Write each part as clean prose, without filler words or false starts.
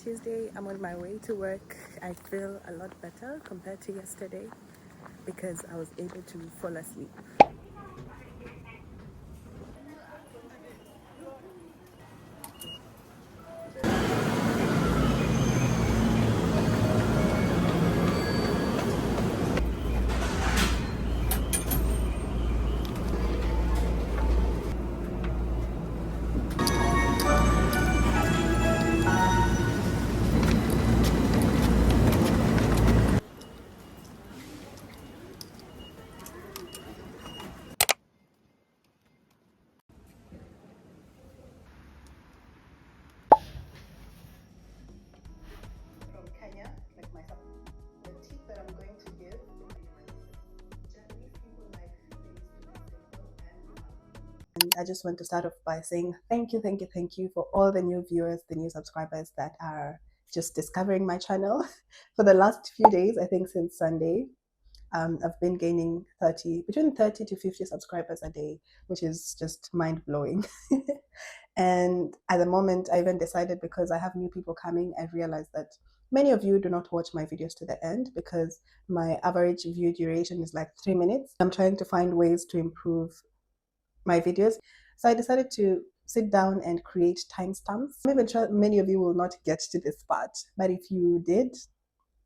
Tuesday. I'm on my way to work. I feel a lot better compared to yesterday because I was able to fall asleep. From Kenya, like myself, the tip that I'm going to give and I just want to start off by saying thank you for all the new viewers, the new subscribers that are just discovering my channel. For the last few days, I think since Sunday, I've been gaining between 30 to 50 subscribers a day, which is just mind blowing. And at the moment, I even decided, because I have new people coming, I realized that many of you do not watch my videos to the end because my average view duration is like 3 minutes. I'm trying to find ways to improve my videos. So I decided to sit down and create timestamps. I'm even sure many of you will not get to this part, but if you did,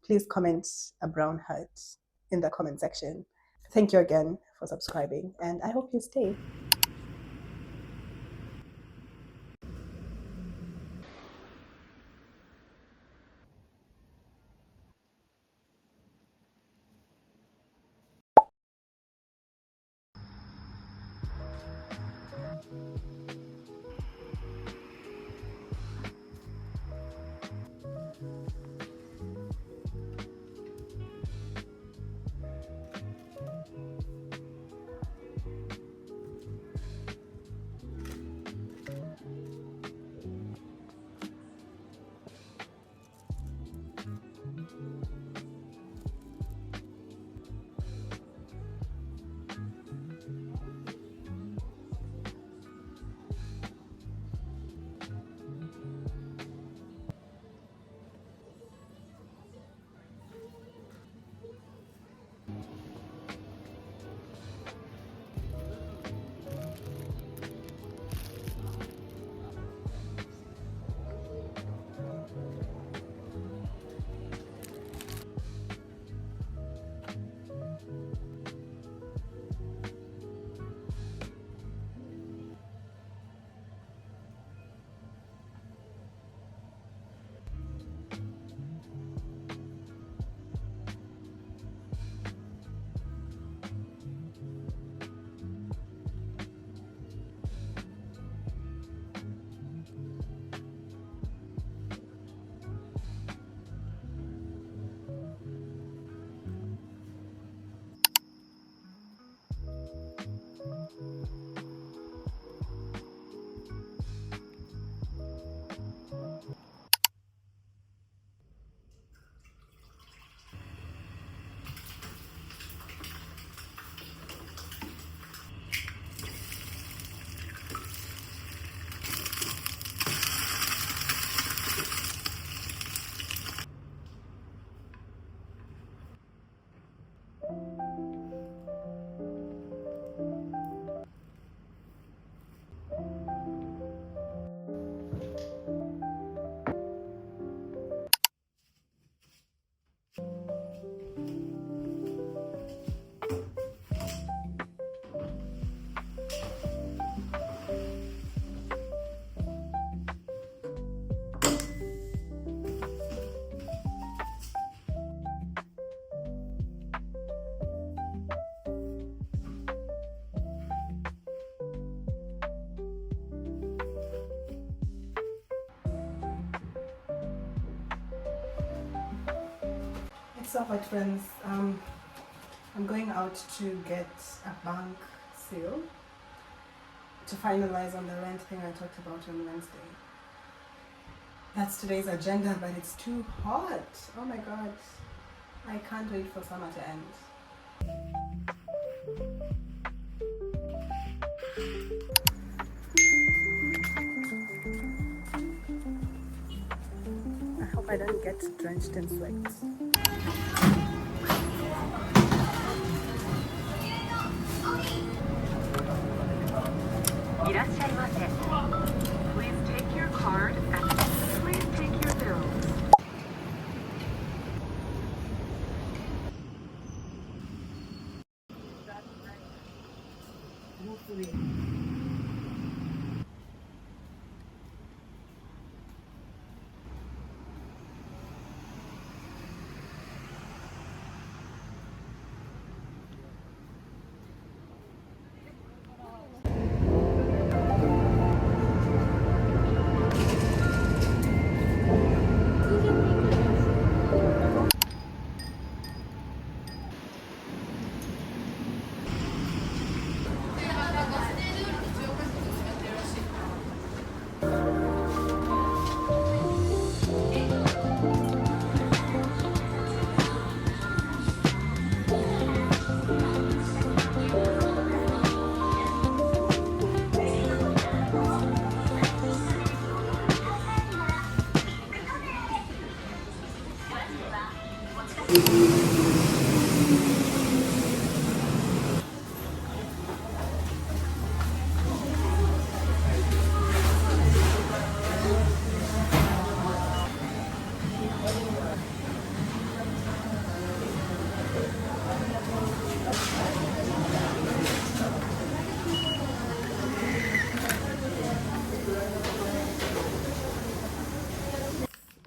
please comment a brown heart in the comment section. Thank you again for subscribing, and I hope you stay. It's up, my friends. I'm going out to get a bank seal to finalize on the rent thing I talked about on Wednesday. That's today's agenda, but it's too hot. Oh my god. I can't wait for summer to end. hope I don't get drenched in sweat. Please take your card and please take your bills.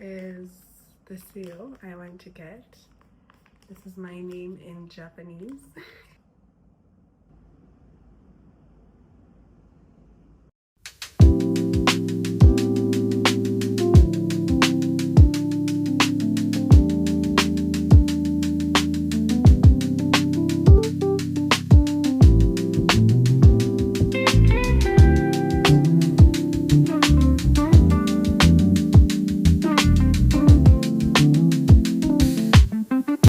Is the seal I went to get. This is my name in Japanese.